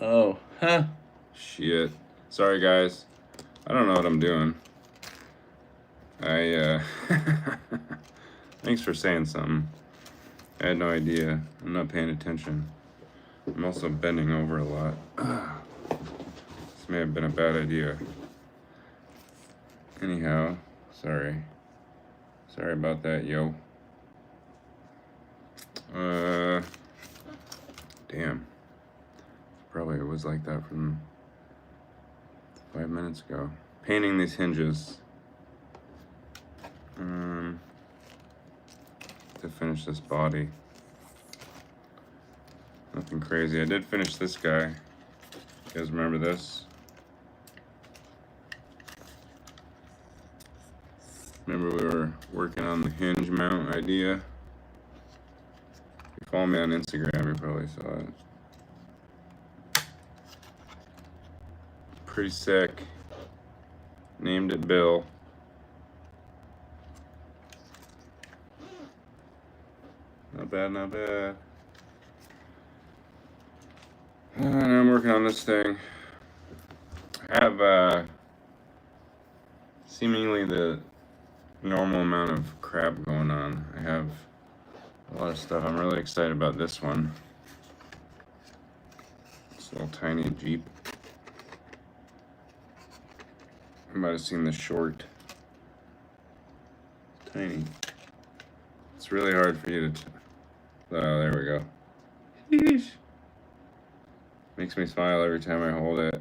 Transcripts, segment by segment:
Oh, huh. Shit. Sorry, guys. I don't know what I'm doing. Thanks for saying something. I had no idea. I'm not paying attention. I'm also bending over a lot. This may have been a bad idea. Anyhow, sorry. Sorry about that, yo. Damn. Probably was like that from 5 minutes ago. Painting these hinges. To finish this body. Nothing crazy. I did finish this guy. You guys remember this? Remember we were working on the hinge mount idea? If you follow me on Instagram, you probably saw it. Pretty sick. Named it Bill. Not bad, not bad. And I'm working on this thing. I have seemingly the normal amount of crap going on. I have a lot of stuff. I'm really excited about this one. This little tiny Jeep. You might have seen the short. Tiny. It's really hard for you to. Oh, there we go. Yeesh. Makes me smile every time I hold it.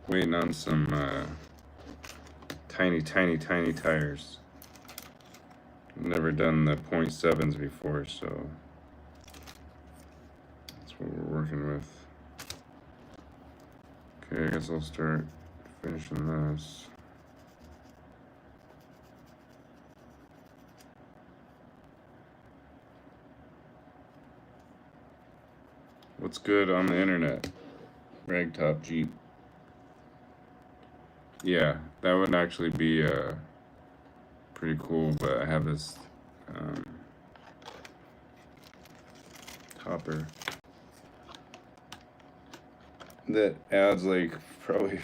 Waiting on some tiny tires. I've never done the 0.7s before, so that's what we're working with. Okay, I guess I'll start finishing this. What's good on the internet? Ragtop Jeep. Yeah, that would actually be pretty cool, but I have this topper that adds like probably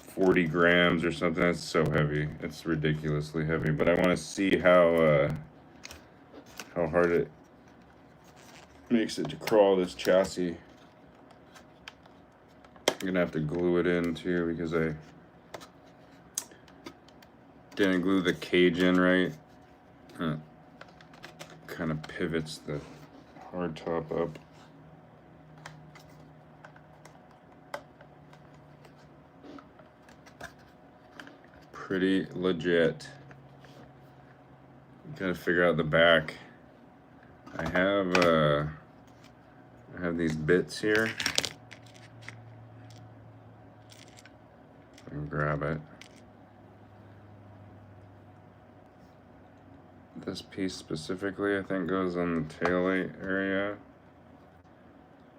40 grams or something. That's so heavy. It's ridiculously heavy, but I want to see how hard it makes it to crawl this chassis. I'm gonna have to glue it in too because I didn't glue the cage in right. Kind of pivots the hard top up. Pretty legit. Gotta figure out the back. I have these bits here. I can grab it. This piece specifically, I think, goes on the taillight area,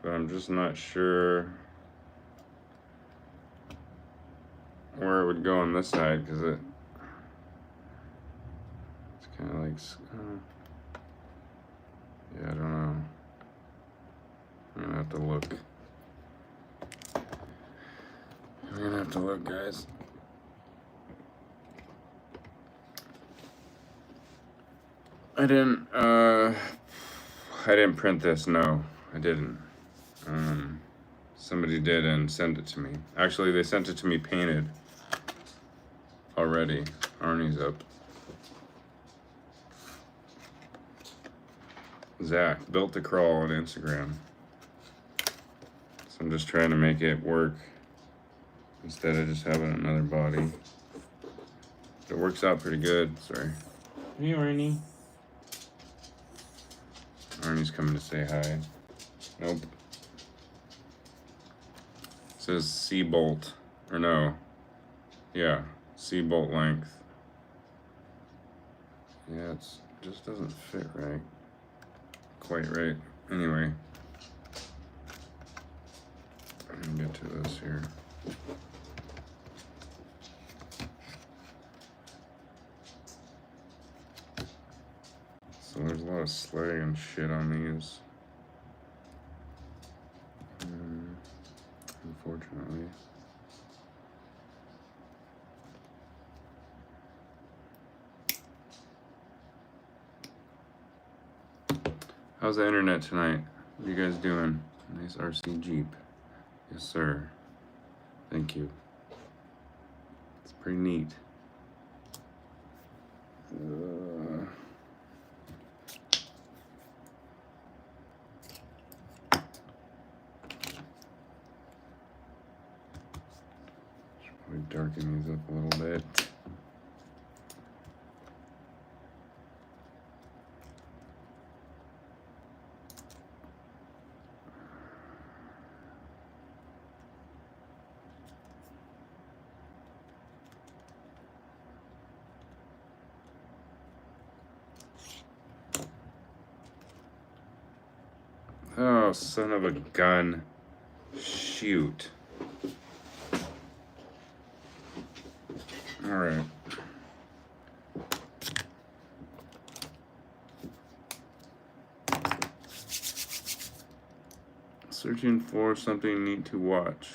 but I'm just not sure where it would go on this side because it's kind of like, yeah, I don't know. I'm gonna have to look. I'm gonna have to look, guys. I didn't print this. No, I didn't. Somebody did and sent it to me. Actually, they sent it to me painted already. Arnie's up. Zach, built to crawl on Instagram. So I'm just trying to make it work instead of just having another body. It works out pretty good. Sorry. Hey, Arnie. Arnie's coming to say hi. Nope. It says C-bolt. Or no. Yeah. C-bolt length. Yeah, it just doesn't fit right. Quite right. Anyway. I'm gonna get to this here. so there's a lot of slag and shit on these. Unfortunately. How's the internet tonight? What are you guys doing? Nice RC Jeep. Yes, sir. Thank you. It's pretty neat. Should probably darken these up a little bit. Oh, son of a gun. Shoot. Alright. Searching for something neat to watch.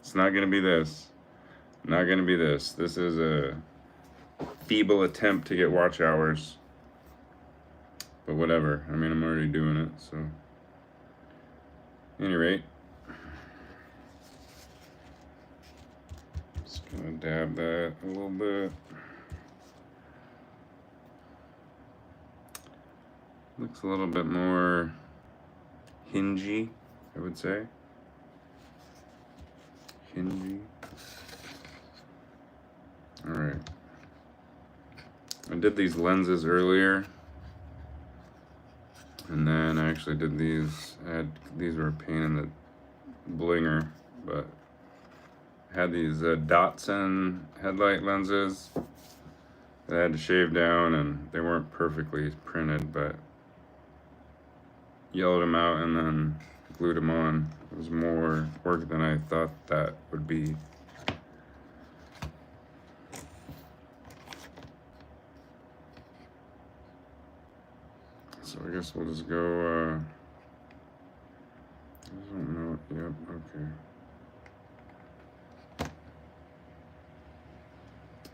It's not gonna be this. Not gonna be this. This is a feeble attempt to get watch hours. But whatever. I mean, I'm already doing it, so. At any rate. Just gonna dab that a little bit. Looks a little bit more hingey, I would say. Hingy. Alright. I did these lenses earlier. And then I actually did these. These were a pain in the blinger, but I had these Datsun headlight lenses that I had to shave down, and they weren't perfectly printed, but yellowed them out and then glued them on. It was more work than I thought that would be. So I guess we'll just go, I don't know, yep, okay.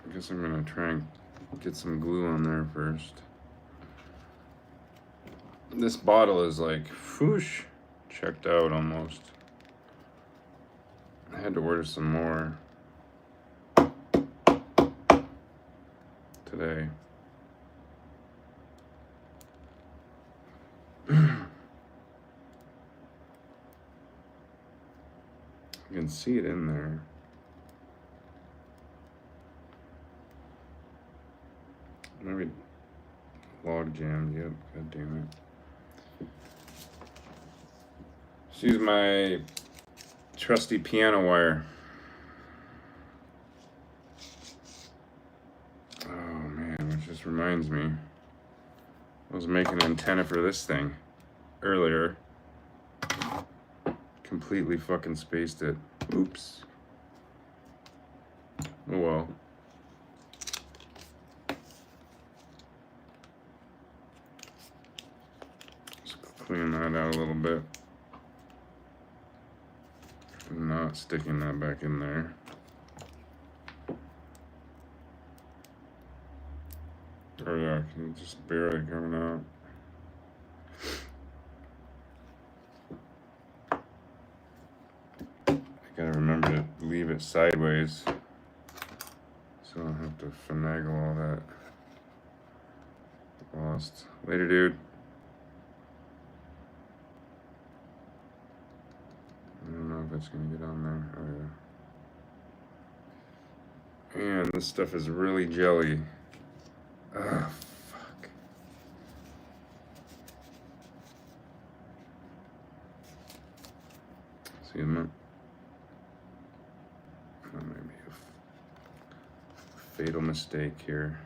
I guess I'm gonna try and get some glue on there first. This bottle is like, whoosh, checked out almost. I had to order some more today. You can see it in there. Maybe log jammed, yep, god damn it. Just use my trusty piano wire. Oh man, which just reminds me. I was making an antenna for this thing earlier. Completely fucking spaced it. Oops. Oh well. Just clean that out a little bit. Not sticking that back in there. Oh yeah, just barely coming out. Gotta remember to leave it sideways so I don't have to finagle all that. Lost. Later, dude. I don't know if it's gonna get on there. Oh yeah. And this stuff is really jelly. Ah, fuck. See them? That might be a fatal mistake here.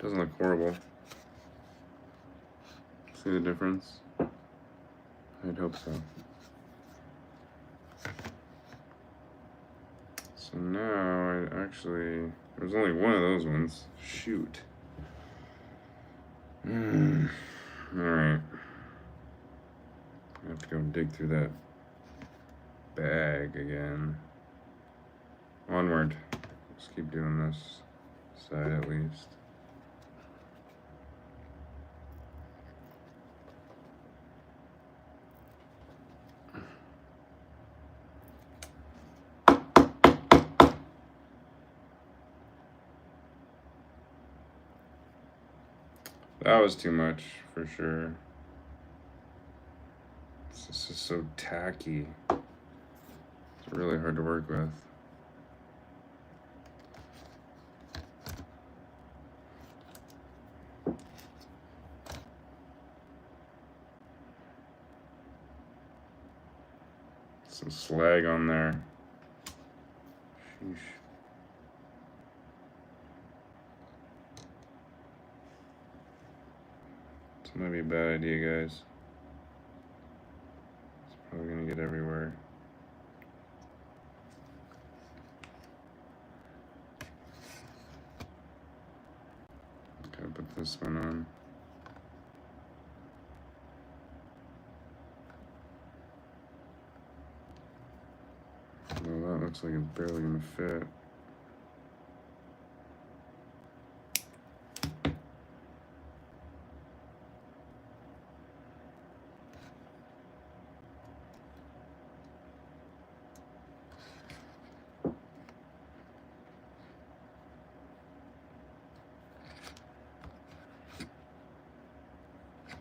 Doesn't look horrible. See the difference? I'd hope so. So now I actually, there's only one of those ones. Shoot. Alright. I have to go dig through that bag again. Onward. Let's keep doing this side at least. That was too much for sure. This is so tacky. It's really hard to work with. Some slag on there. Sheesh. This might be a bad idea, guys. It's probably gonna get everywhere. Gotta put this one on. Well, that looks like it's barely gonna fit.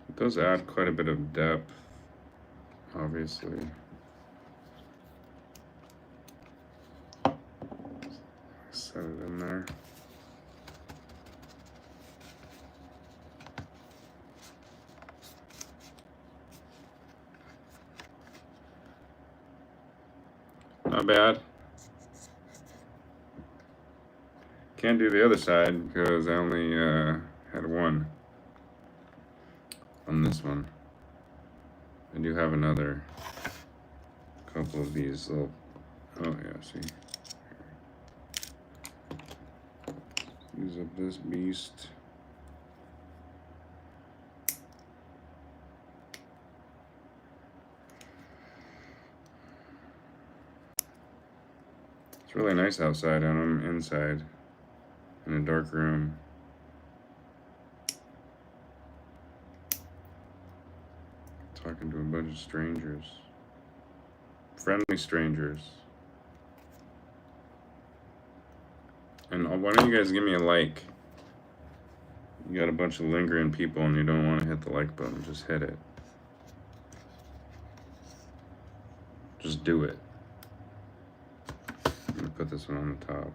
It does add quite a bit of depth, obviously. Set it in there. Not bad. Can't do the other side because I only had one on this one. I do have another couple of these little, oh yeah, see. Use up this beast. It's really nice outside and I'm inside in a dark room. Talking to a bunch of strangers. Friendly strangers. And why don't you guys give me a like? You got a bunch of lingering people and you don't want to hit the like button, just hit it. Just do it. I'm gonna put this one on the top.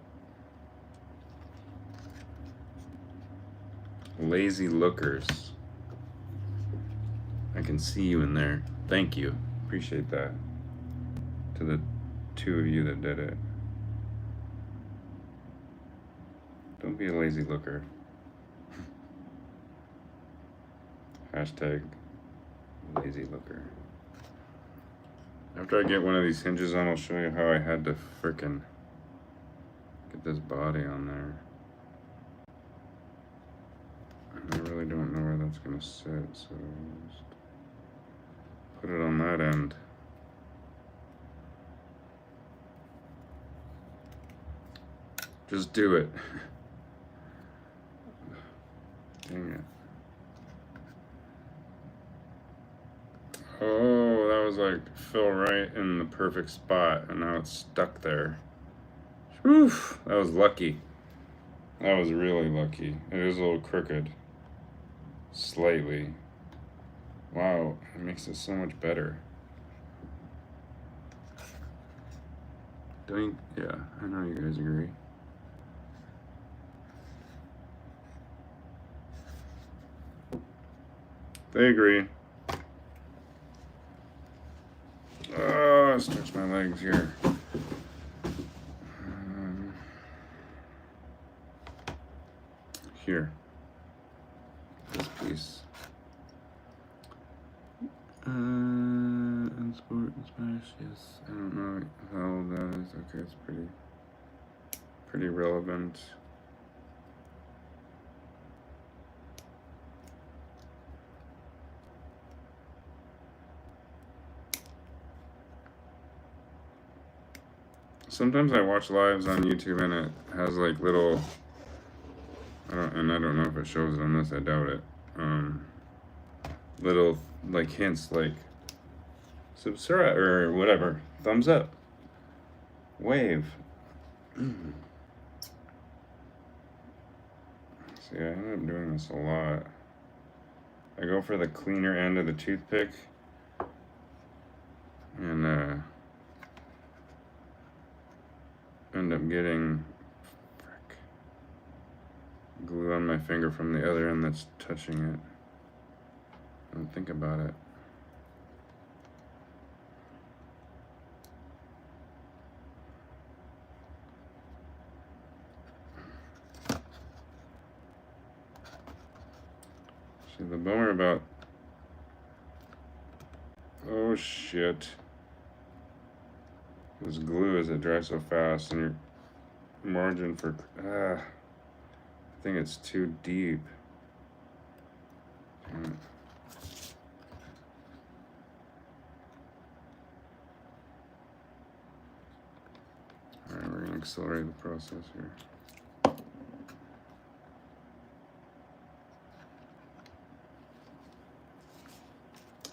Lazy lookers. I can see you in there. Thank you. Appreciate that. To the two of you that did it. Don't be a lazy looker. Hashtag lazy looker. After I get one of these hinges on, I'll show you how I had to frickin' get this body on there. I really don't know where that's gonna sit, so just put it on that end. Just do it. Dang it. Oh, that was like fell right in the perfect spot and now it's stuck there. Whew, that was lucky. That was really lucky. It is a little crooked. Slightly. Wow, it makes it so much better. Yeah, I know you guys agree. They agree. Stretch my legs here. Here. this piece? In sport in Spanish, yes. I don't know how old that is. Okay, it's pretty relevant. Sometimes I watch lives on YouTube and it has like little, I don't know if it shows it on this, I doubt it. Little like hints like subscribe or whatever, thumbs up, wave. See, I end up doing this a lot. I go for the cleaner end of the toothpick and end up getting glue on my finger from the other end that's touching it. Don't think about it. See, the bummer about, oh shit, this glue is it dries so fast and your margin for, I think it's too deep. Damn it. Alright, we're gonna accelerate the process here.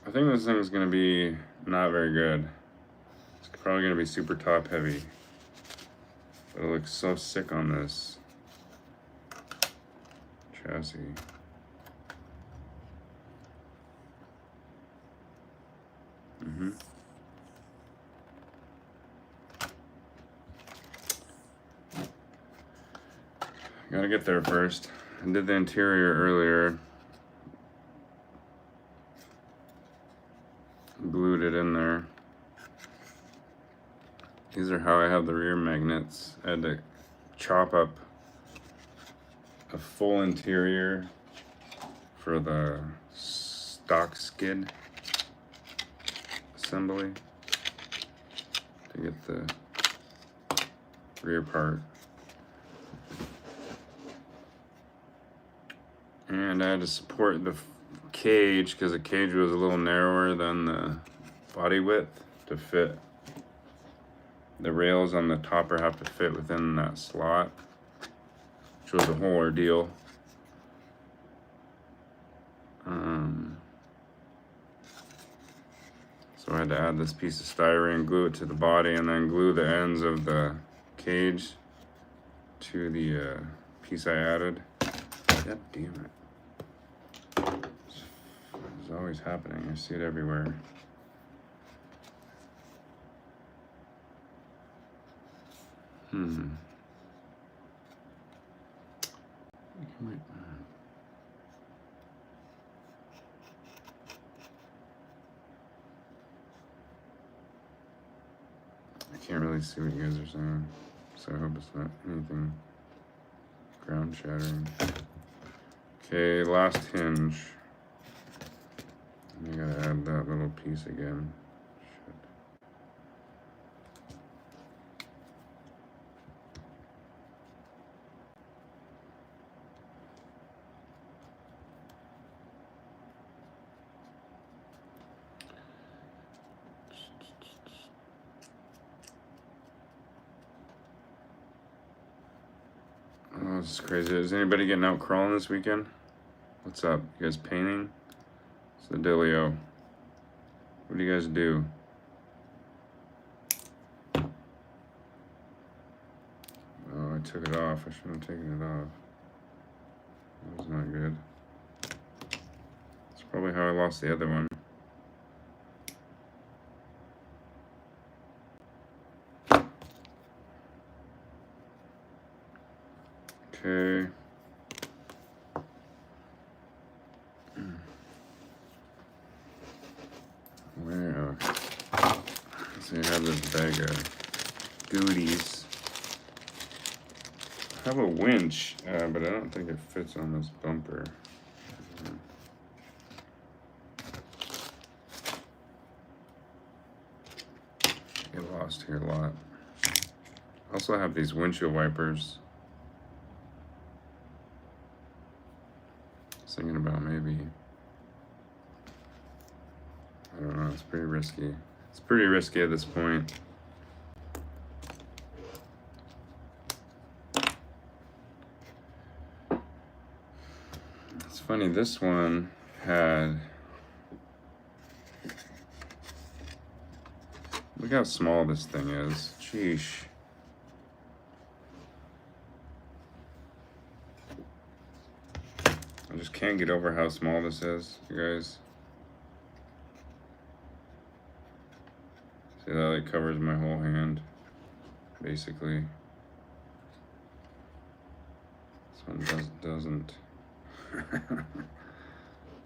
I think this thing is gonna be not very good. It's probably gonna be super top heavy. But it looks so sick on this chassis. Gotta get there first. I did the interior earlier. Glued it in there. These are how I have the rear magnets. I had to chop up a full interior for the stock skid assembly to get the rear part. And I had to support the cage because the cage was a little narrower than the body width to fit. The rails on the topper have to fit within that slot, which was a whole ordeal. So I had to add this piece of styrene, glue it to the body, and then glue the ends of the cage to the piece I added. God damn it. It's always happening. I see it everywhere. I can't really see what you guys are saying, so I hope it's not anything ground shattering. Okay, last hinge. I gotta add that little piece again. Shit. Oh, this is crazy. Is anybody getting out crawling this weekend? What's up? You guys painting? It's the dealio. What do you guys do? Oh, I took it off. I shouldn't have taken it off. That was not good. That's probably how I lost the other one. Okay. Where? Okay. So I have this bag of goodies. I have a winch, but I don't think it fits on this bumper. Get lost here a lot. I also have these windshield wipers. I was thinking about maybe, I don't know, it's pretty risky. It's pretty risky at this point. It's funny, this one had, look how small this thing is. Sheesh. I just can't get over how small this is, you guys. See that, like, covers my whole hand, basically. This one doesn't.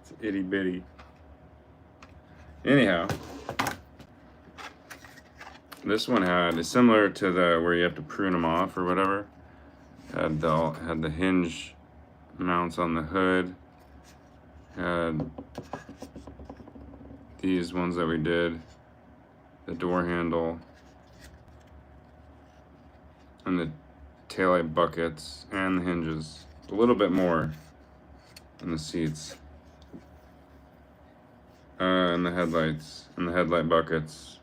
It's itty bitty. Anyhow, this one is similar to the where you have to prune them off or whatever. Had the hinge mounts on the hood. Had these ones that we did, the door handle, and the taillight buckets and the hinges. A little bit more in the seats. And the headlights and the headlight buckets.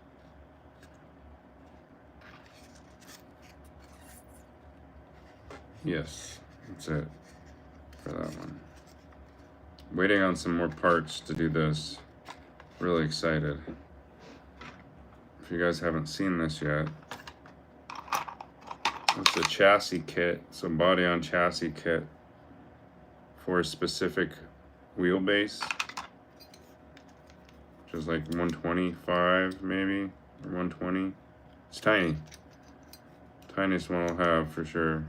Yes, that's it for that one. Waiting on some more parts to do this. Really excited. If you guys haven't seen this yet, it's a chassis kit, so body on chassis kit for a specific wheelbase, which is like 125 maybe, or 120. It's tiny. Tiniest one I'll have for sure.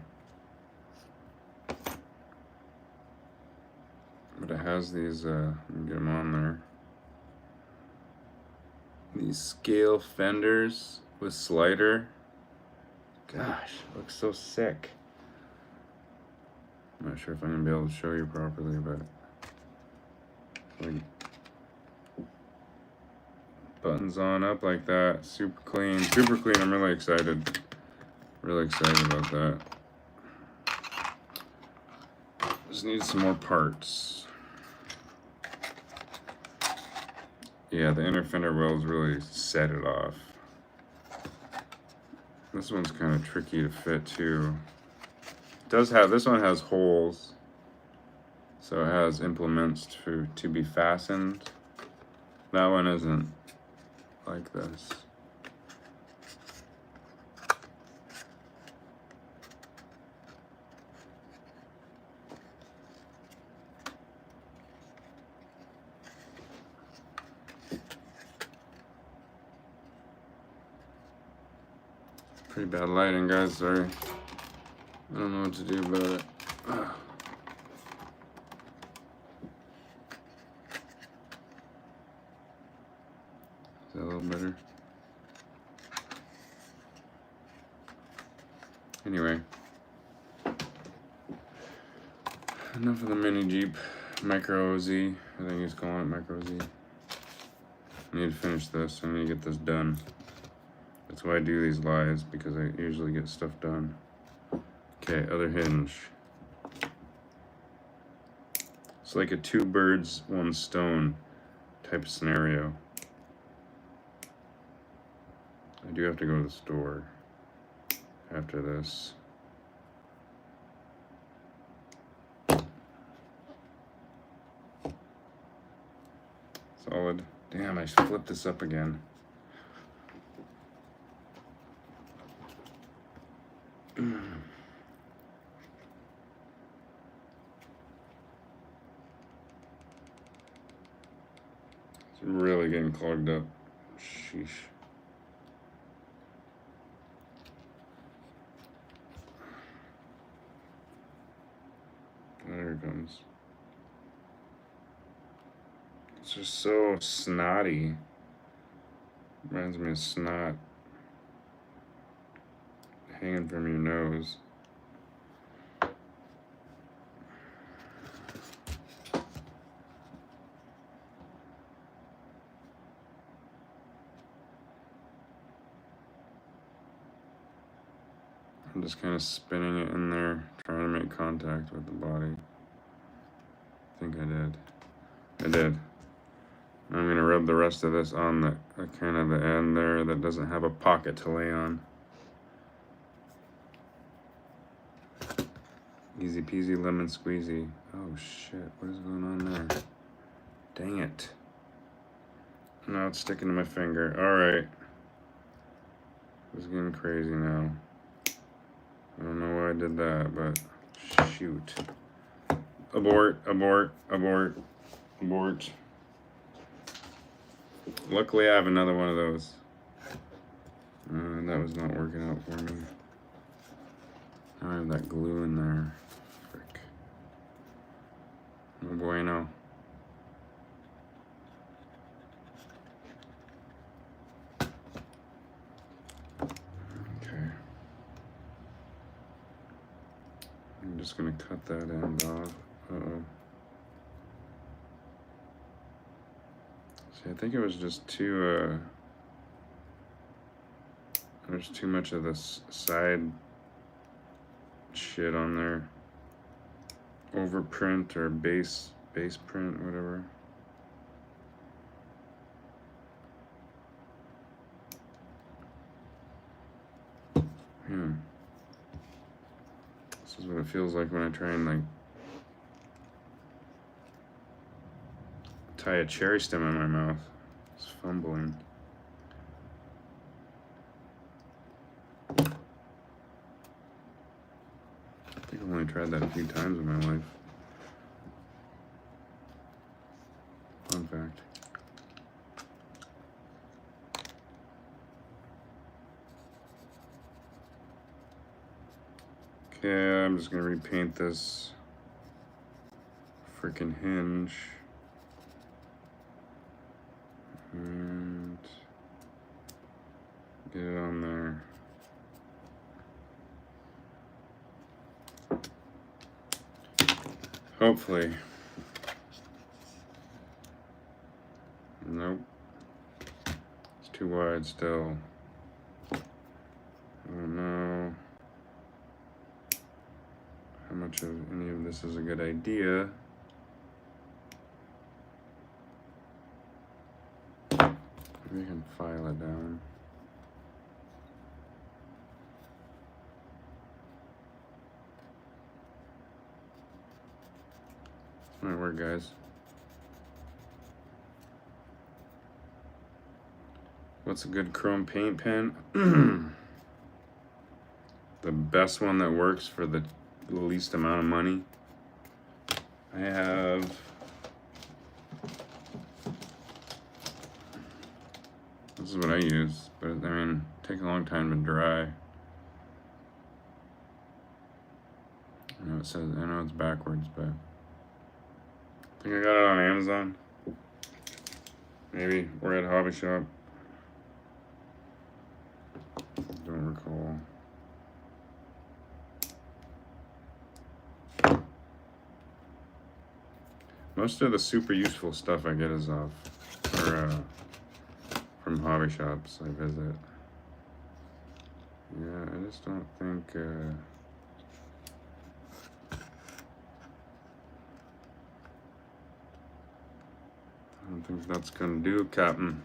But it has these, let me get them on there. These scale fenders with slider. Gosh, looks so sick. I'm not sure if I'm gonna be able to show you properly, but like buttons on up like that, super clean, super clean. I'm really excited. Really excited about that. Just need some more parts. Yeah, the inner fender wells really set it off. This one's kind of tricky to fit too. It does have, this one has holes, so it has implements to be fastened. That one isn't like this. Pretty bad lighting, guys, sorry. I don't know what to do about it. Is that a little better? Anyway. Enough of the mini Jeep. Micro OZ, I think he's calling it Micro Z. I need to finish this, I need to get this done. That's why I do these lives, because I usually get stuff done. Okay, other hinge. It's like a 2 birds, 1 stone type of scenario. I do have to go to the store after this. Solid. Damn, I flipped this up again. It's really getting clogged up. Sheesh. There it comes. It's just so snotty. Reminds me of snot hanging from your nose. I'm just kind of spinning it in there, trying to make contact with the body. I think I did. I did. I'm going to rub the rest of this on the kind of the end there that doesn't have a pocket to lay on. Easy peasy lemon squeezy. Oh shit, what is going on there? Dang it. Now it's sticking to my finger. Alright. It's getting crazy now. I don't know why I did that, but shoot. Abort, abort, abort, abort. Luckily I have another one of those. That was not working out for me. Now I have that glue in there. Frick. No bueno. Okay. I'm just gonna cut that end off. Uh-oh. See, I think it was just too, there's too much of this side shit on there. Overprint or base print, whatever. This is what it feels like when I try and like tie a cherry stem in my mouth. It's fumbling. I think I've only tried that a few times in my life. Fun fact. Okay, I'm just gonna repaint this freaking hinge. And get it on there. Hopefully. Nope. It's too wide still. I don't know how much of any of this is a good idea. Maybe I can file it down. Might work, guys. What's a good chrome paint pen? The best one that works for the least amount of money. I have this is what I use, but I mean, take a long time to dry. I know it says, I know it's backwards, but I think I got it on Amazon. Maybe we're at a hobby shop. Don't recall. Most of the super useful stuff I get is off, or from hobby shops I visit. Yeah, I just don't think, I don't think that's gonna do, Captain.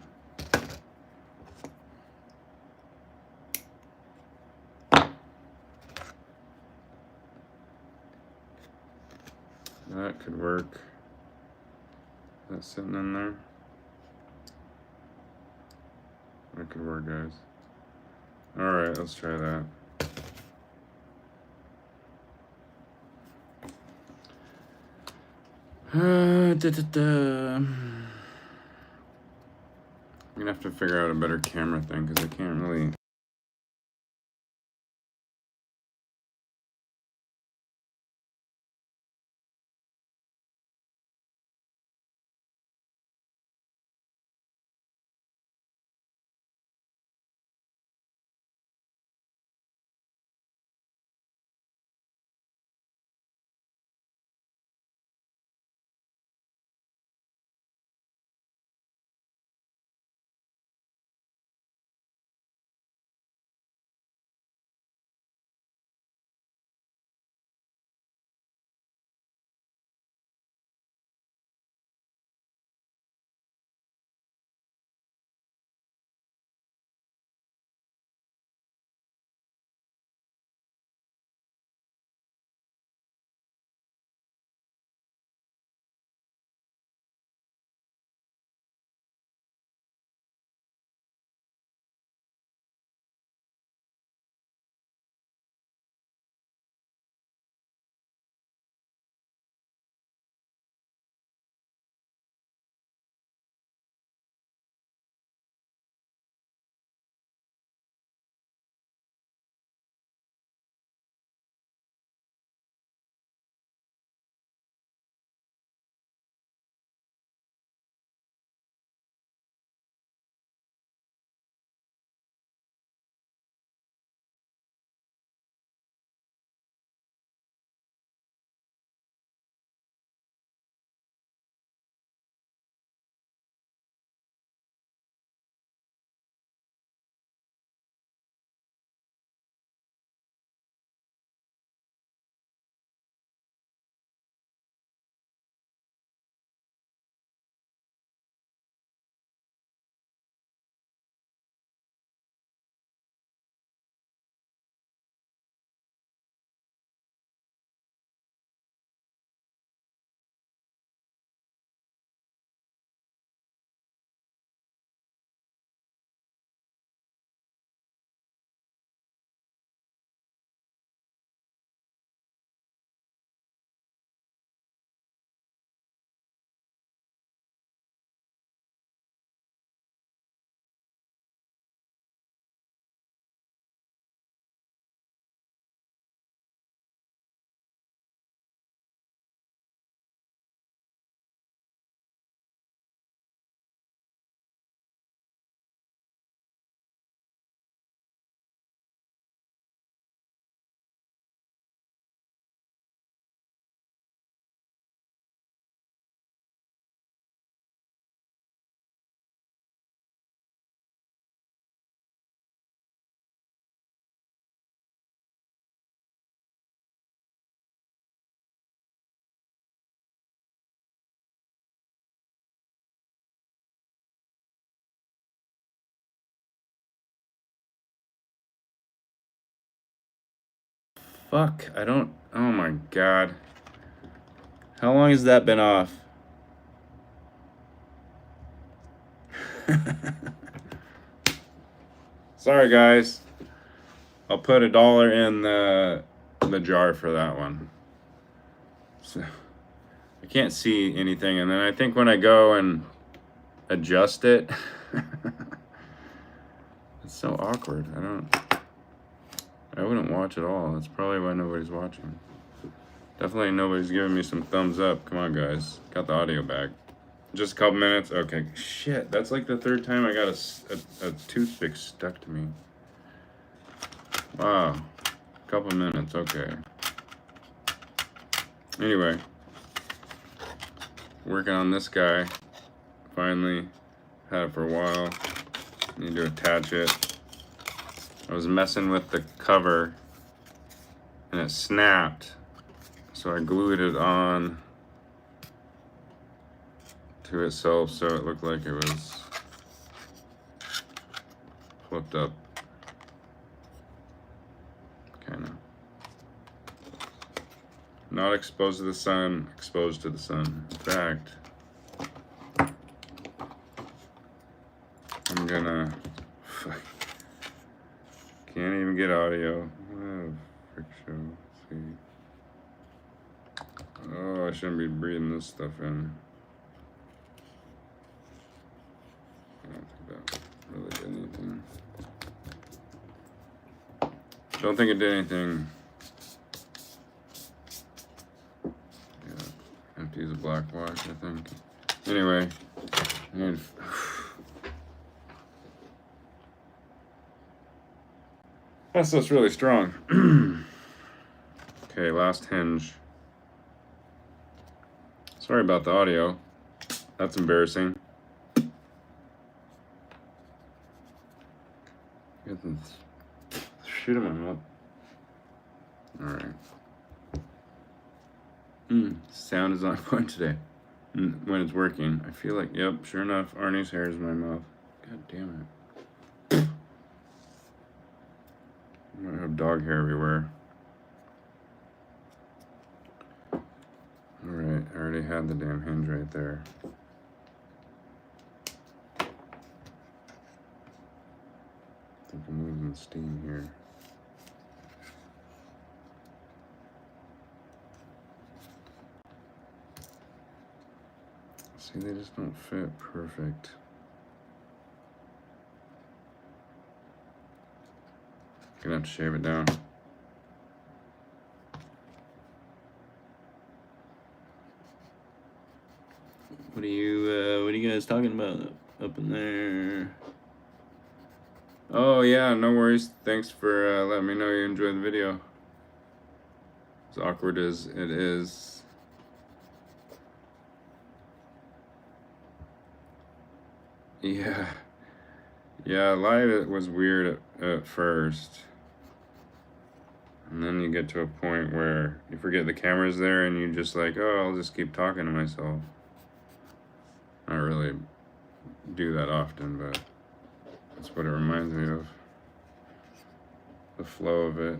That could work. That's sitting in there. That could work, guys. Alright, let's try that. I'm gonna have to figure out a better camera thing because I can't really Fuck, I don't... Oh my god. How long has that been off? Sorry, guys. I'll put $1 in the jar for that one. So, I can't see anything, and then I think when I go and adjust it, it's so awkward. I wouldn't watch at all. That's probably why nobody's watching. Definitely nobody's giving me some thumbs up. Come on, guys. Got the audio back. Just a couple minutes? Okay. Shit, that's like the third time I got a toothpick stuck to me. Wow. Couple minutes, okay. Anyway. Working on this guy. Finally. Had it for a while. Need to attach it. I was messing with the cover and it snapped. So I glued it on to itself so it looked like it was flipped up. Kind of. Not exposed to the sun, exposed to the sun. In fact, I'm gonna... Can't even get audio. Oh, frick show. Let's see. Oh, I shouldn't be breathing this stuff in. I don't think that really did anything. Don't think it did anything. Yeah, I have to use a black wash, I think. Anyway, I need... That stuff's really strong. Okay, last hinge. Sorry about the audio. That's embarrassing. Get the shit in my mouth. Alright. Sound is on point today. When it's working. I feel like, yep, sure enough, Arnie's hair is in my mouth. God damn it. I have dog hair everywhere. Alright, I already had the damn hinge right there. I think I'm losing steam here. See, they just don't fit perfect. Gonna have to shave it down. What are you guys talking about up in there? Oh yeah, no worries. Thanks for letting me know you enjoyed the video. As awkward as it is. Yeah. Yeah, live it was weird at first. And then you get to a point where you forget the camera's there and you just like, oh, I'll just keep talking to myself. I don't really do that often, but that's what it reminds me of. The flow of it.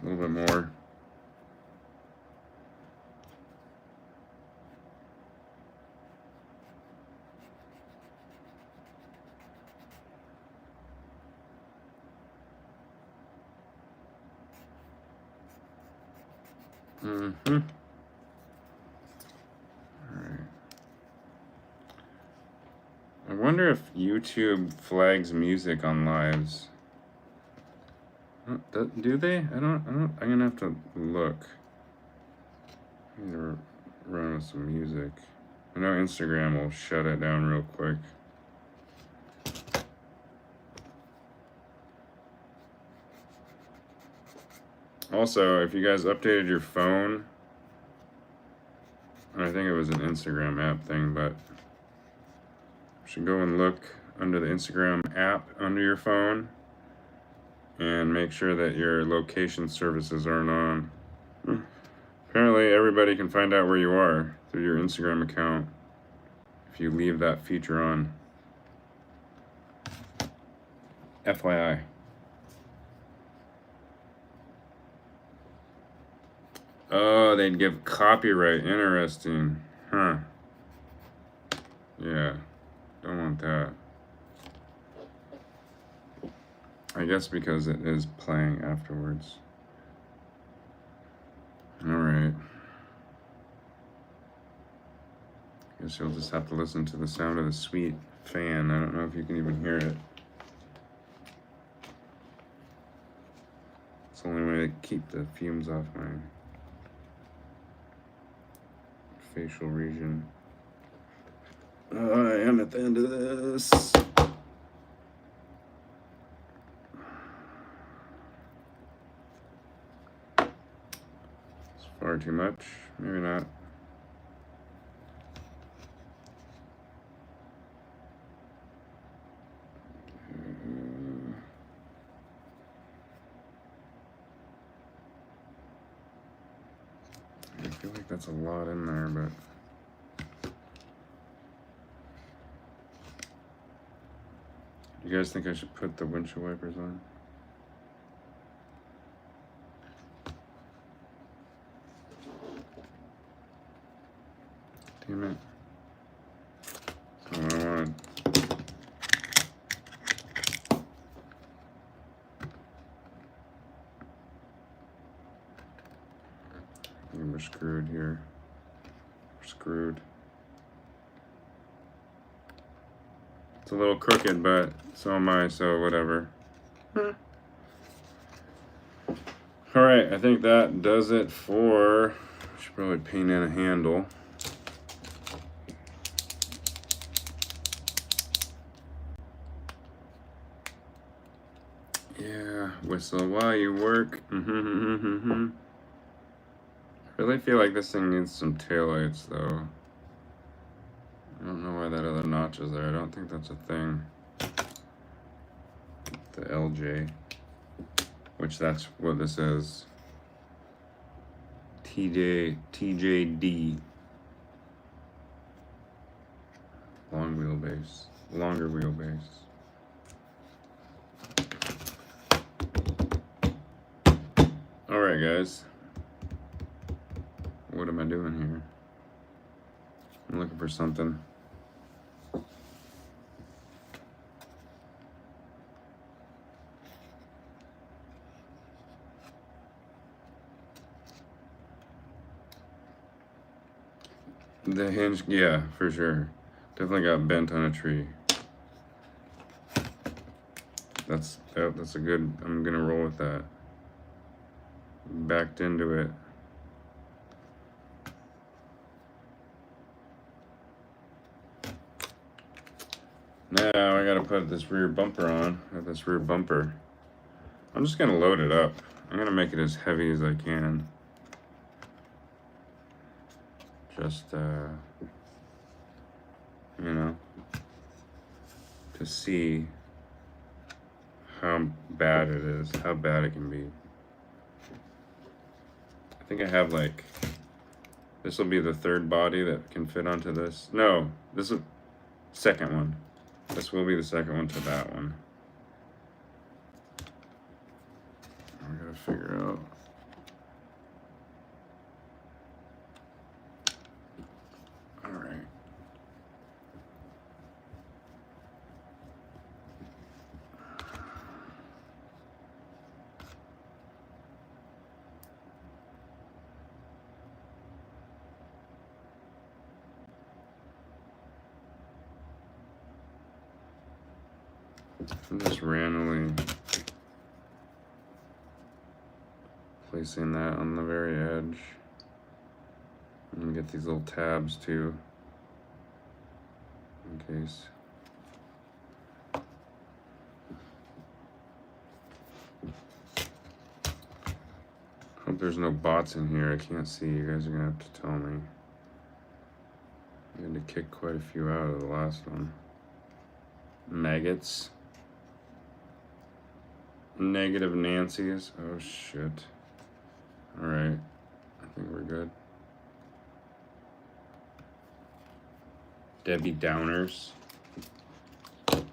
A little bit more. Alright. I wonder if YouTube flags music on lives. Do they? I don't, I'm gonna have to look. I need to run with some music. I know Instagram will shut it down real quick. Also, if you guys updated your phone, I think it was an Instagram app thing, but you should go and look under the Instagram app under your phone and make sure that your location services aren't on. Apparently everybody can find out where you are through your Instagram account if you leave that feature on. FYI. Oh, they'd give copyright. Interesting. Huh. Yeah. Don't want that. I guess because it is playing afterwards. Alright. Guess you'll just have to listen to the sound of the sweet fan. I don't know if you can even hear it. It's the only way to keep the fumes off my facial region. I am at the end of this. It's far too much. Maybe not. I feel like that's a lot in there, but you guys think I should put the windshield wipers on? Damn it. That's not what I wanted. I think we're screwed here. We're screwed. It's a little crooked, but so am I, so whatever. Alright, I think that does it for... Should probably paint in a handle. Yeah, whistle while you work. I really feel like this thing needs some taillights, though. I don't know why that other notch is there. I don't think that's a thing. The LJ. Which that's what this is. TJD. Long wheelbase. Longer wheelbase. Alright, guys. What am I doing here? I'm looking for something. The hinge, yeah, for sure. Definitely got bent on a tree. That's a good, I'm gonna roll with that. Backed into it. Now I gotta put this rear bumper on. This rear bumper. I'm just gonna load it up. I'm gonna make it as heavy as I can. Just, you know, to see how bad it is, how bad it can be. I think I have like, this will be the third body that can fit onto this. No, this is second one. This will be the second one to that one. I gotta figure out. All right. I'm just randomly placing that on the very edge. And get these little tabs too, in case. Hope there's no bots in here. I can't see. You guys are gonna have to tell me. I had to kick quite a few out of the last one. Maggots. Negative Nancy's. Oh shit. Alright. I think we're good. Debbie Downers.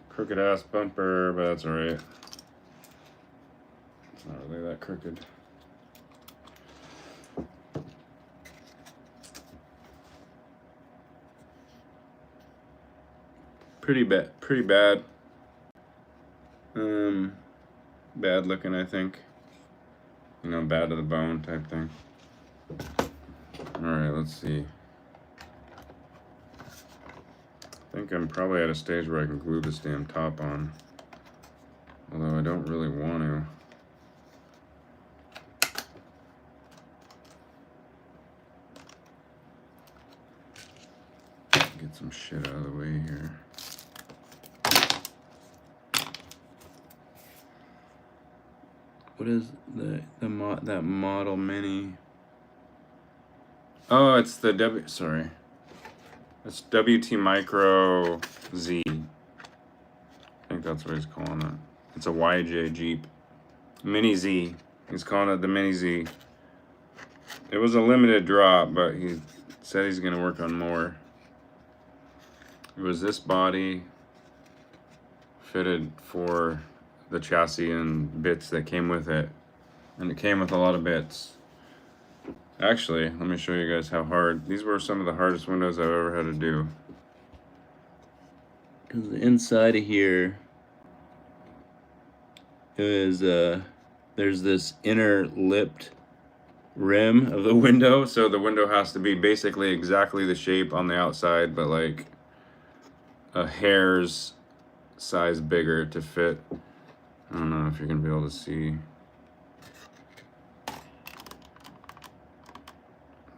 Crooked ass bumper, but that's alright. It's not really that crooked. Pretty bad. Bad looking, I think. You know, bad to the bone type thing. Alright, let's see. I think I'm probably at a stage where I can glue this damn top on. Although I don't really want to. Get some shit out of the way here. What is that model mini? Oh, it's the sorry. It's WT Micro Z. I think that's what he's calling it. It's a YJ Jeep. Mini Z. He's calling it the Mini Z. It was a limited drop, but he said he's gonna work on more. It was this body fitted for the chassis and bits that came with it. And it came with a lot of bits. Actually, let me show you guys how hard. These were some of the hardest windows I've ever had to do. Because the inside of here is, there's this inner lipped rim of the window. So the window has to be basically exactly the shape on the outside, but like a hair's size bigger to fit. I don't know if you're gonna be able to see.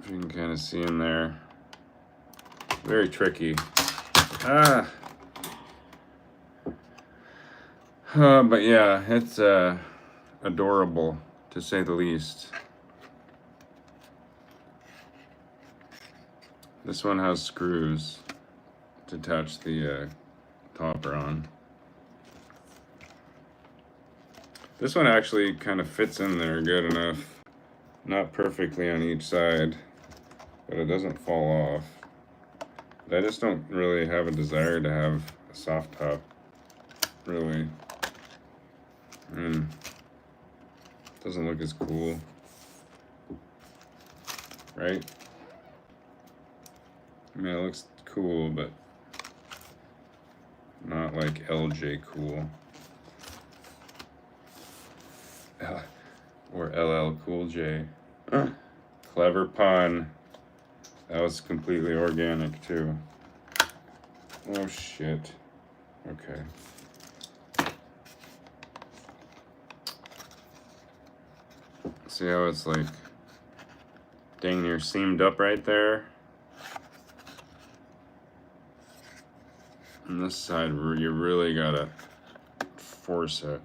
If you can kind of see in there. Very tricky. But yeah, it's adorable to say the least. This one has screws to attach the topper on. This one actually kind of fits in there good enough. Not perfectly on each side, but it doesn't fall off. But I just don't really have a desire to have a soft top, really. Doesn't look as cool, right? I mean, it looks cool, but not like LJ cool. Or LL Cool J. Clever pun. That was completely organic too. Oh shit. Okay. See how it's like dang near seamed up right there? On this side, you really gotta force it.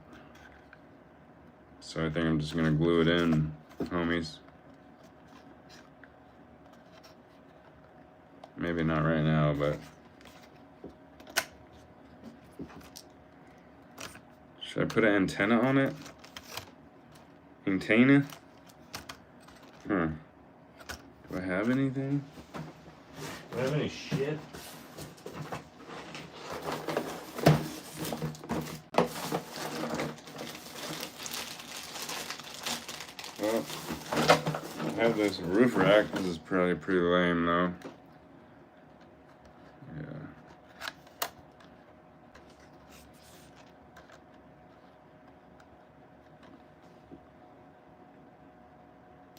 So I think I'm just gonna glue it in, homies. Maybe not right now, but should I put an antenna on it? Antenna? Huh. Do I have anything? Do I have any shit? Well, I have this roof rack. This is probably pretty lame though.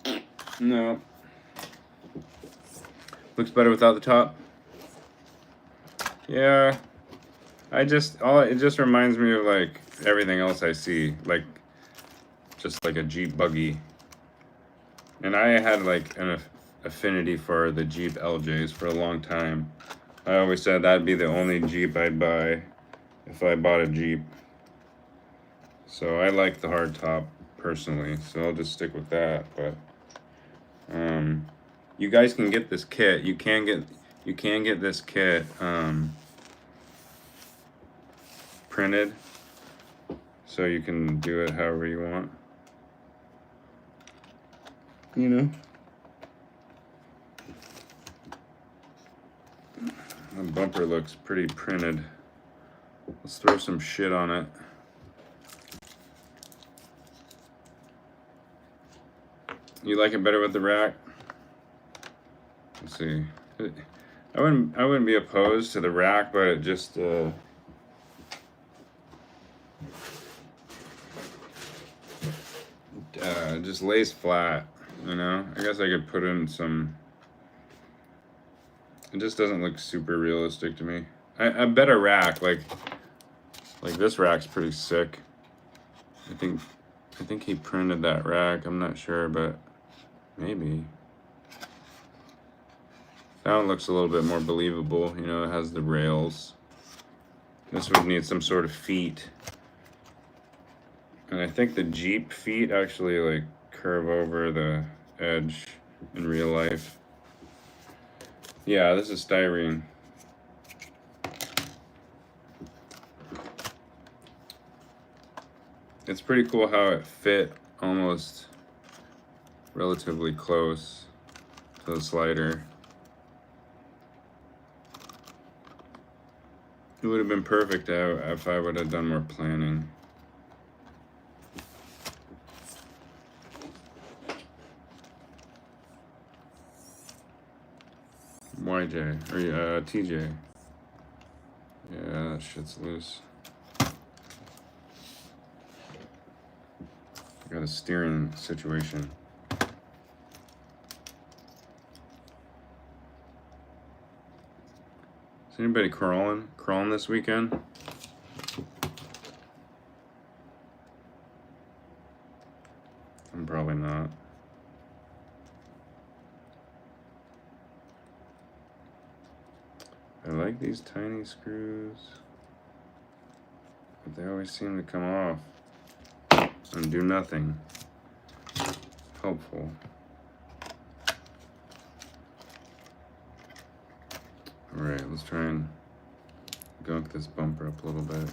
Yeah. No. Looks better without the top. Yeah. It just reminds me of like everything else I see, like just like a Jeep buggy. And I had like an affinity for the Jeep LJs for a long time. I always said that'd be the only Jeep I'd buy if I bought a Jeep. So I like the hard top personally, so I'll just stick with that. But you guys can get this kit. You can get this kit printed, so you can do it however you want. You know. The bumper looks pretty printed. Let's throw some shit on it. You like it better with the rack? Let's see. I wouldn't be opposed to the rack, but it just just lays flat, you know? I guess I could put in some... It just doesn't look super realistic to me. I bet a rack, like this rack's pretty sick. I think he printed that rack. I'm not sure, but maybe. That one looks a little bit more believable. You know, it has the rails. This would need some sort of feet. And I think the Jeep feet actually like curve over the edge in real life. Yeah, this is styrene. It's pretty cool how it fit almost relatively close to the slider. It would have been perfect if I would have done more planning. YJ, or TJ. Yeah, that shit's loose. Got a steering situation. Is anybody crawling this weekend? I'm probably not. I like these tiny screws, but they always seem to come off and do nothing helpful. All right, let's try and gunk this bumper up a little bit.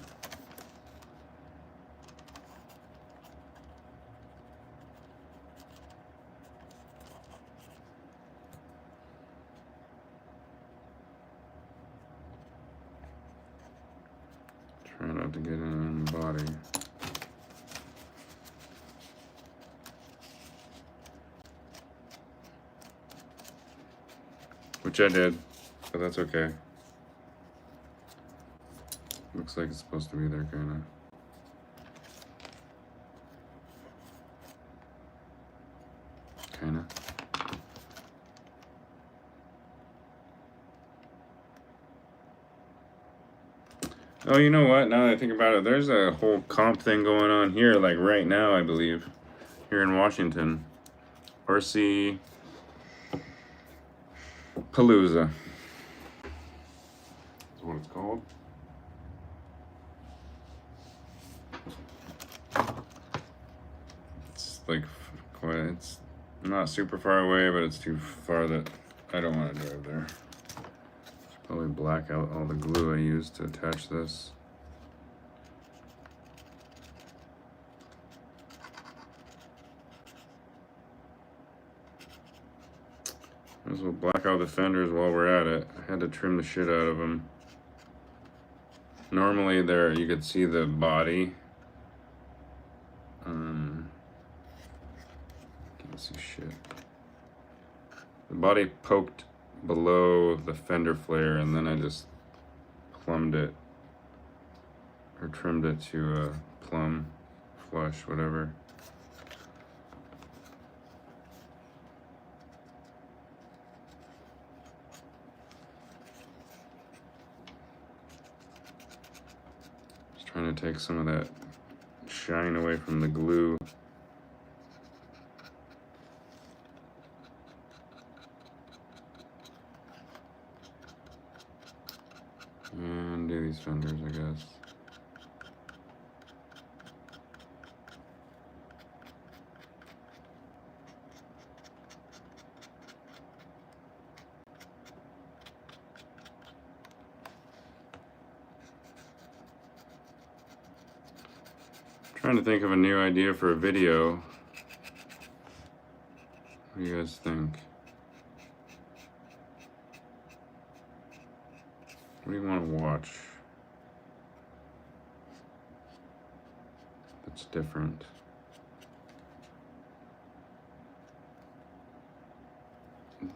Try not to get in the body. Which I did, but that's okay. Looks like it's supposed to be there, kinda. Kinda. Oh, you know what? Now that I think about it, there's a whole comp thing going on here, like right now, I believe, here in Washington. RC Palooza. That's what it's called. It's like quite, it's not super far away, but it's too far that I don't want to drive there. Probably black out all the glue I used to attach this. Might as well black out the fenders while we're at it. I had to trim the shit out of them. Normally there you could see the body. Can't see shit. The body poked below the fender flare, and then I just plumbed it or trimmed it to a plumb, flush, whatever. Just trying to take some of that shine away from the glue. And do these fenders, I guess. Trying to think of a new idea for a video. What do you guys think? What do you want to watch that's different?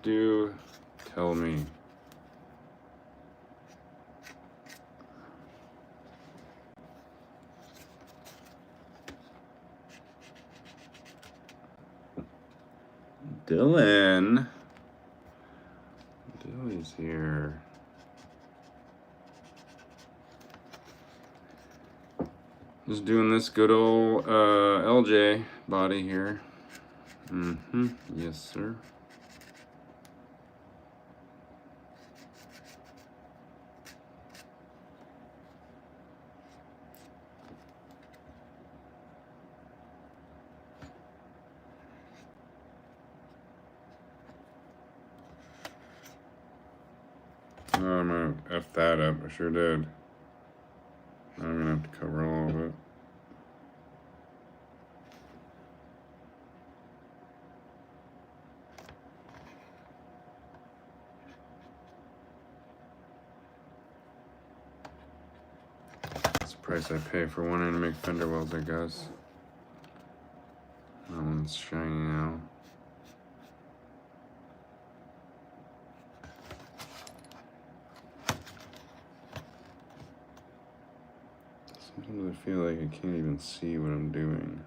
Do tell me. Dylan. Dylan's here. Just doing this good old LJ body here. Yes, sir. Oh, I'm gonna F that up. I sure did. Now I'm gonna have to cover all of it. That's the price I pay for wanting to make fender wells, I guess. That one's shiny now. Sometimes I feel like I can't even see what I'm doing.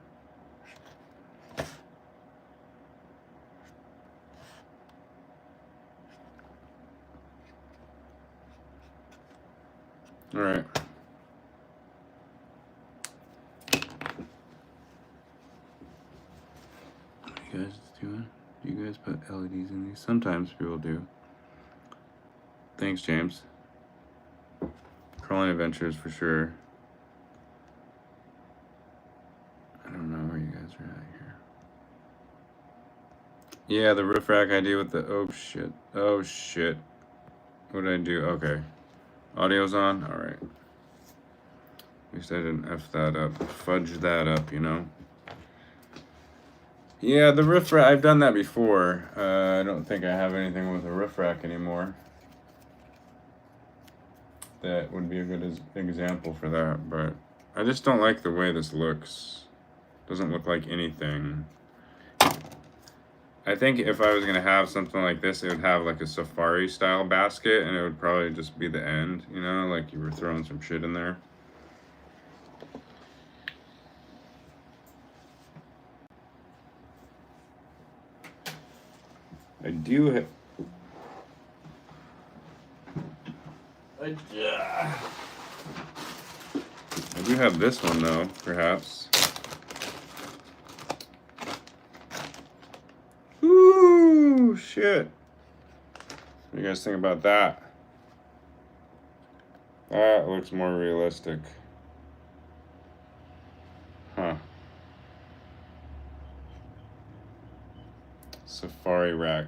All right. What are you guys doing? Do you guys put LEDs in these? Sometimes people do. Thanks, James. Crawling Adventures for sure. I don't know where you guys are at here. Yeah, the roof rack idea with the oh shit. Oh shit. What did I do? Okay. Audio's on? Alright. At least I didn't F that up. Fudge that up, you know? Yeah, the roof rack, I've done that before. I don't think I have anything with a roof rack anymore. That would be a good example for that, but I just don't like the way this looks. Doesn't look like anything. I think if I was gonna have something like this, it would have like a safari style basket and it would probably just be the end, you know, like you were throwing some shit in there. I do have this one though, perhaps. Ooh, shit. What do you guys think about that? That looks more realistic. Huh. Safari rack.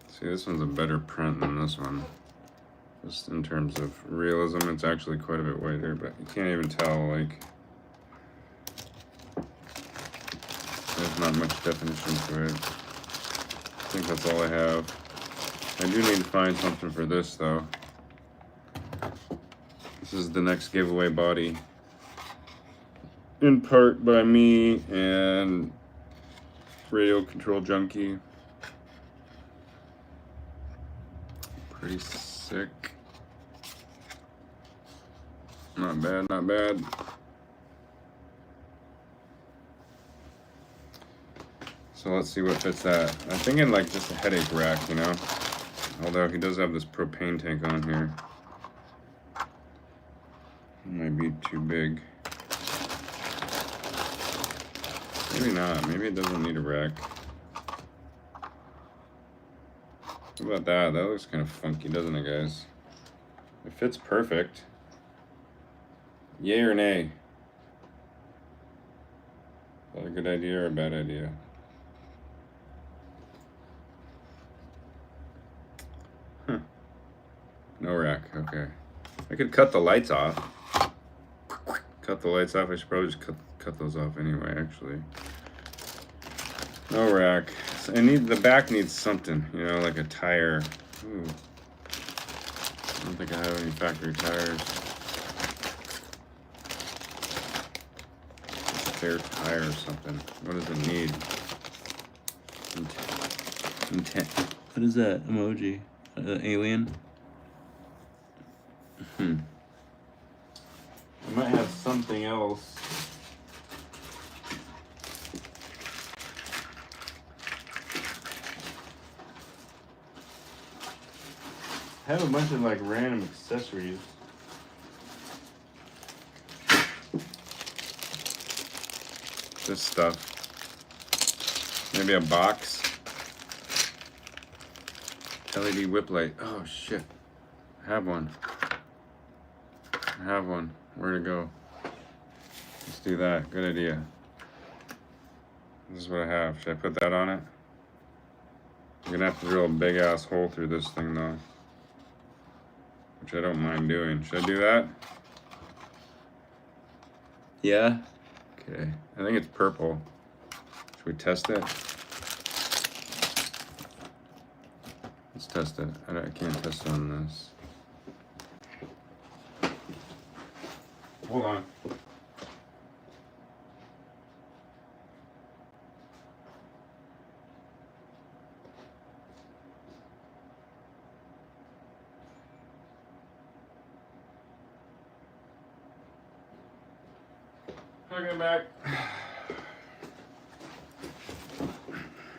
See, this one's a better print than this one. Just in terms of realism, it's actually quite a bit whiter, but you can't even tell, like, there's not much definition to it. I think that's all I have. I do need to find something for this, though. This is the next giveaway body. In part by me and Radio Control Junkie. Pretty sick. Not bad, not bad. So let's see what fits that. I'm thinking like just a headache rack, you know? Although he does have this propane tank on here. It might be too big. Maybe not. Maybe it doesn't need a rack. What about that? That looks kind of funky, doesn't it, guys? It fits perfect. Yay or nay? Is that a good idea or a bad idea? Huh. No rack, okay. I could cut the lights off. cut the lights off. I should probably just cut those off anyway, actually. No rack. So the back needs something, you know, like a tire. Ooh. I don't think I have any factory tires. Spare tire or something. What does it need? Intent. What is that emoji? Alien? I might have something else. I have a bunch of like random accessories. This stuff. Maybe a box. LED whip light. Oh shit. I have one. Where'd it go? Let's do that. Good idea. This is what I have. Should I put that on it? I'm gonna have to drill a big ass hole through this thing though, which I don't mind doing. Should I do that? Yeah? Okay. I think it's purple. Should we test it? Let's test it. I can't test it on this. Hold on. Welcome back.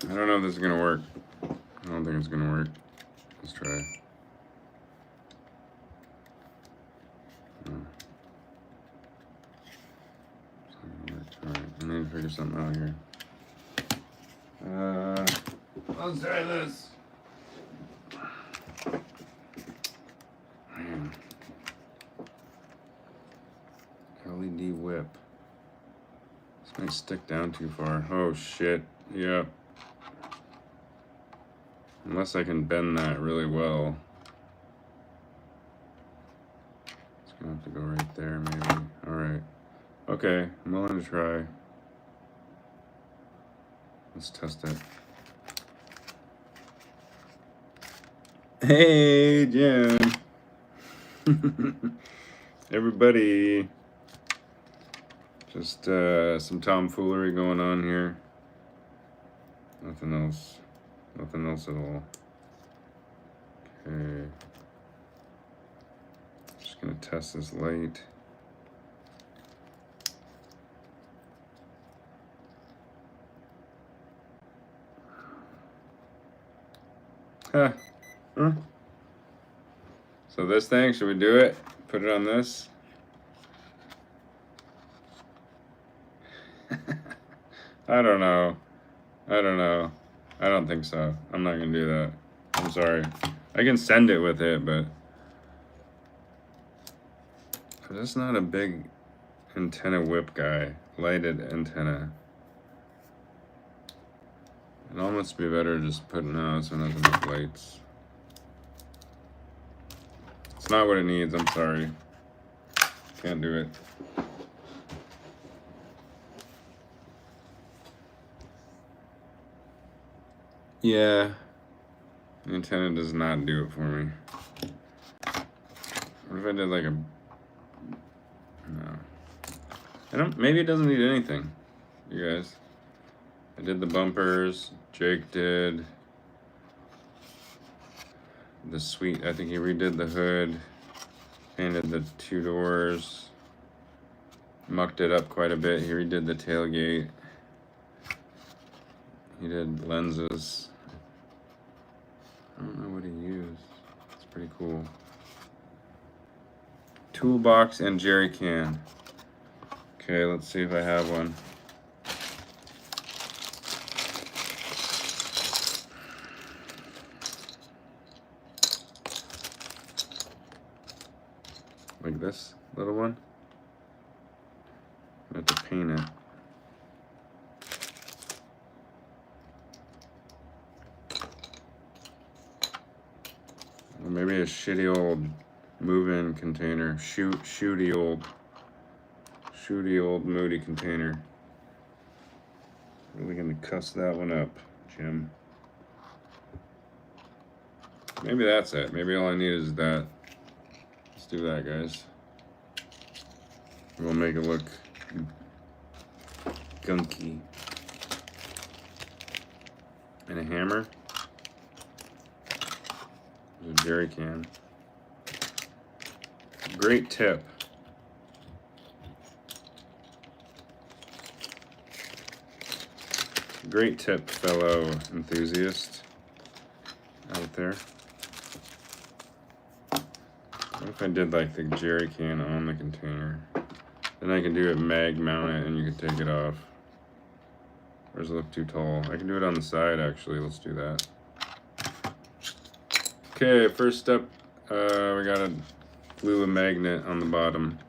I don't know if this is gonna work. I don't think it's gonna work. Let's try. Alright, I need to figure something out here. Let's try this. Man. LED whip. This might stick down too far. Oh shit. Yep. Unless I can bend that really well. It's gonna have to go right there maybe. Alright. Okay, I'm willing to try. Let's test it. Hey, Jen. Everybody. Just some tomfoolery going on here. Nothing else. Nothing else at all. Okay. Just gonna test this light. Huh. So this thing, should we do it? Put it on this? I don't know. I don't think so. I'm not gonna do that. I'm sorry. I can send it with it, but I'm just not a big antenna whip guy. Lighted antenna. It'd almost be better just putting out so it has enough lights. It's not what it needs, I'm sorry. Can't do it. Yeah, the antenna does not do it for me. What if I did like a, no. Maybe it doesn't need anything, you guys. I did the bumpers, Jake did the suite. I think he redid the hood, painted the two doors, mucked it up quite a bit. He redid the tailgate. He did lenses. I don't know what he used. It's pretty cool. Toolbox and jerry can. Okay, let's see if I have one. Like this little one. I have to paint it. Or maybe a shitty old move-in container. Shooty old shooty old moody container. Really gonna cuss that one up, Jim. Maybe that's it. Maybe all I need is that. Let's do that, guys. We'll make it look gunky. And a hammer. There's a jerry can. Great tip. Great tip, fellow enthusiast out there. What if I did like the jerry can on the container? Then I can do it mag mount it and you can take it off. Or does it look too tall? I can do it on the side actually. Let's do that. Okay, first step, we gotta glue a magnet on the bottom.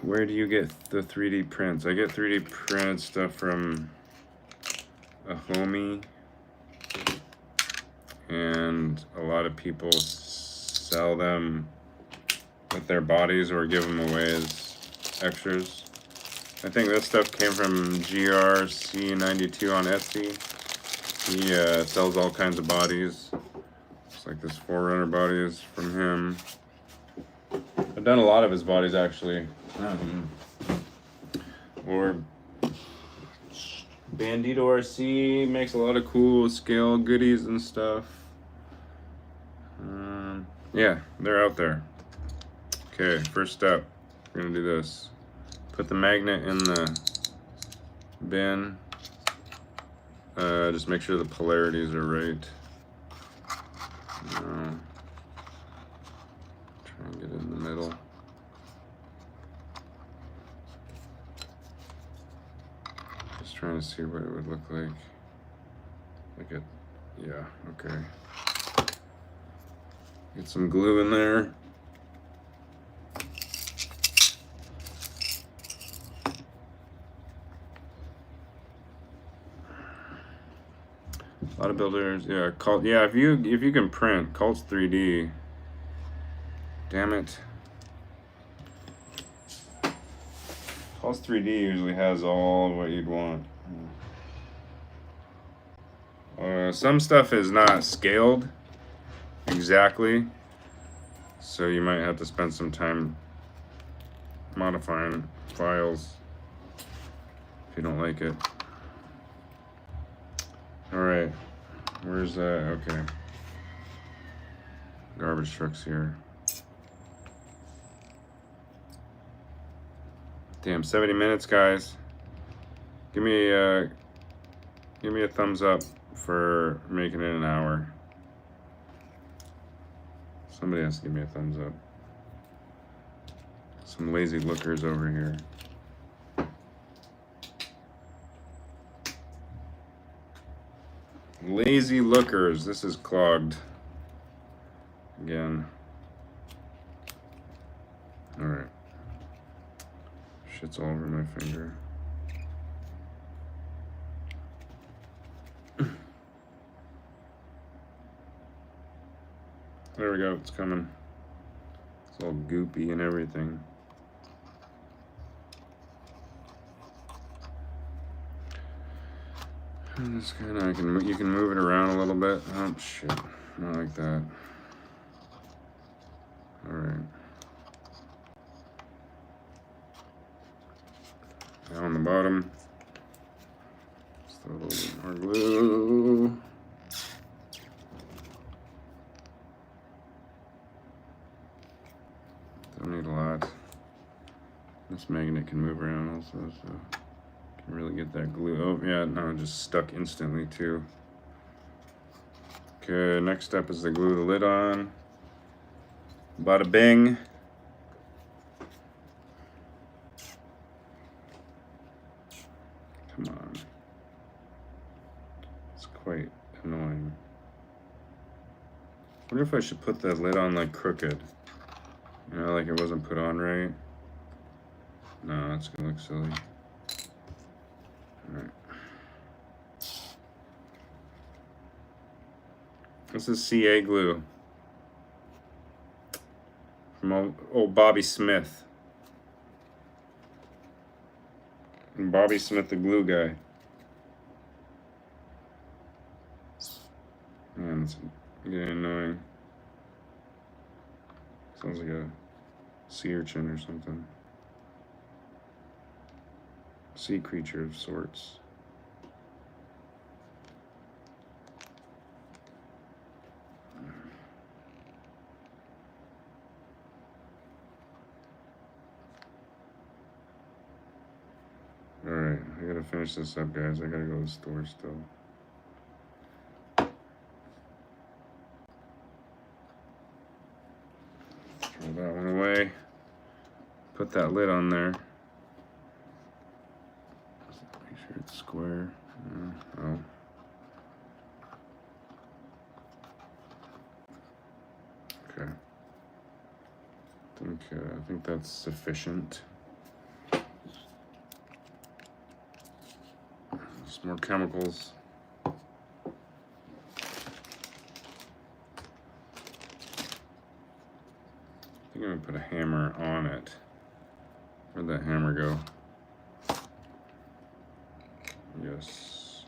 Where do you get the 3D prints? I get 3D print stuff from a homie, and a lot of people sell them with their bodies or give them away as extras. I think this stuff came from GRC92 on Etsy. He sells all kinds of bodies. It's like this Forerunner body is from him. I've done a lot of his bodies actually. Or Bandito RC makes a lot of cool scale goodies and stuff. Yeah, they're out there. Okay, first step, we're gonna do this. Put the magnet in the bin. Just make sure the polarities are right. Try and get it in the middle. Just trying to see what it would look like. Yeah, okay. Get some glue in there. A lot of builders, yeah. If you can print, Cult's 3D. Damn it. Cult's 3D usually has all what you'd want. Some stuff is not scaled exactly, so you might have to spend some time modifying files if you don't like it. Alright, where's that? Okay. Garbage truck's here. Damn, 70 minutes, guys. Give me a thumbs up for making it an hour. Somebody has to give me a thumbs up. Some lazy lookers over here. Lazy lookers. This is clogged again. All right. Shit's all over my finger. There we go. It's coming. It's all goopy and everything. And this kind of, you can move it around a little bit. Oh shit, not like that. All right. Now on the bottom, just a little bit more glue. Don't need a lot. This magnet can move around also, so. Can really get that glue. Oh yeah, no, it just stuck instantly too. Okay, next step is to glue the lid on. Bada bing. Come on. It's quite annoying. I wonder if I should put the lid on like crooked. You know, like it wasn't put on right. No, that's gonna look silly. Alright. This is CA glue. from old Bobby Smith. And Bobby Smith, the glue guy. Man, it's getting annoying. Sounds like a sea urchin or something. Sea creature of sorts. Alright, I gotta finish this up, guys. I gotta go to the store still. Throw that one away. Put that lid on there. Make sure it's square. Oh. Okay. I think that's sufficient. Some more chemicals. I think I'm gonna put a hammer on it. Where'd that hammer go? Yes.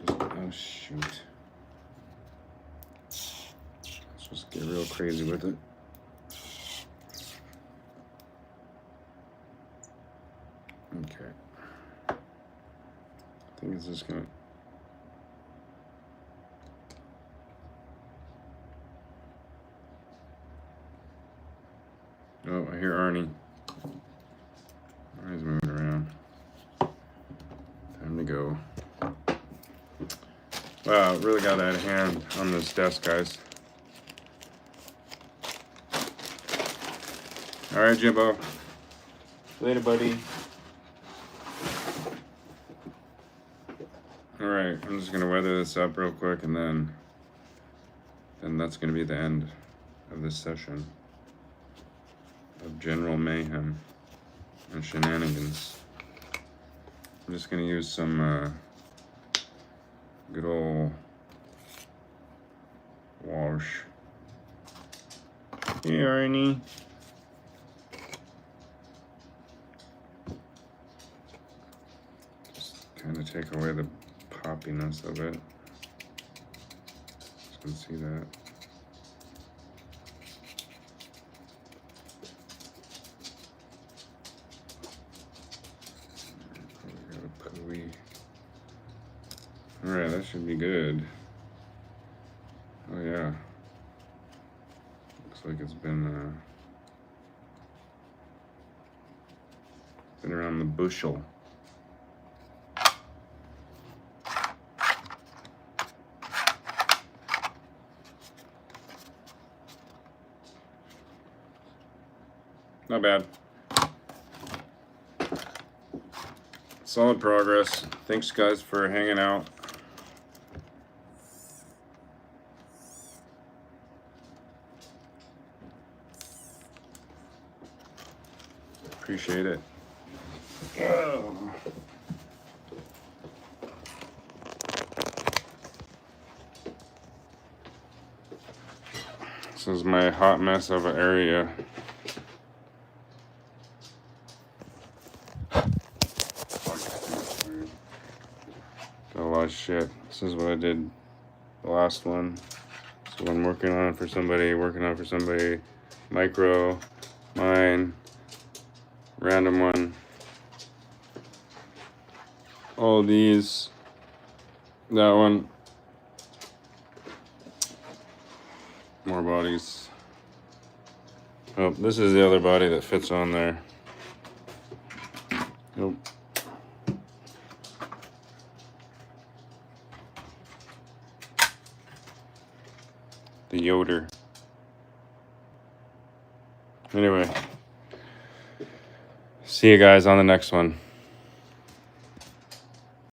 Oh shoot. Let's just get real crazy with it. Okay. I think it's just gonna. Oh, I hear Arnie. Arnie's moving around. Time to go. Wow, it really got out of hand on this desk, guys. All right, Jimbo. Later, buddy. All right, I'm just gonna weather this up real quick, and then that's gonna be the end of this session of general mayhem and shenanigans. I'm just gonna use some good old wash. Hey, Arnie. Just kind of take away the poppiness of it. Just gonna see that. Alright, that should be good. Oh yeah. Looks like it's been around the bushel. Not bad. Solid progress. Thanks guys for hanging out. Appreciate it. Oh. This is my hot mess of an area. Got a lot of shit. This is what I did the last one. So I'm working on for somebody, micro, mine, random one, all these, that one, more bodies. Oh, this is the other body that fits on there. Nope. The Yoder. Anyway. See you guys on the next one.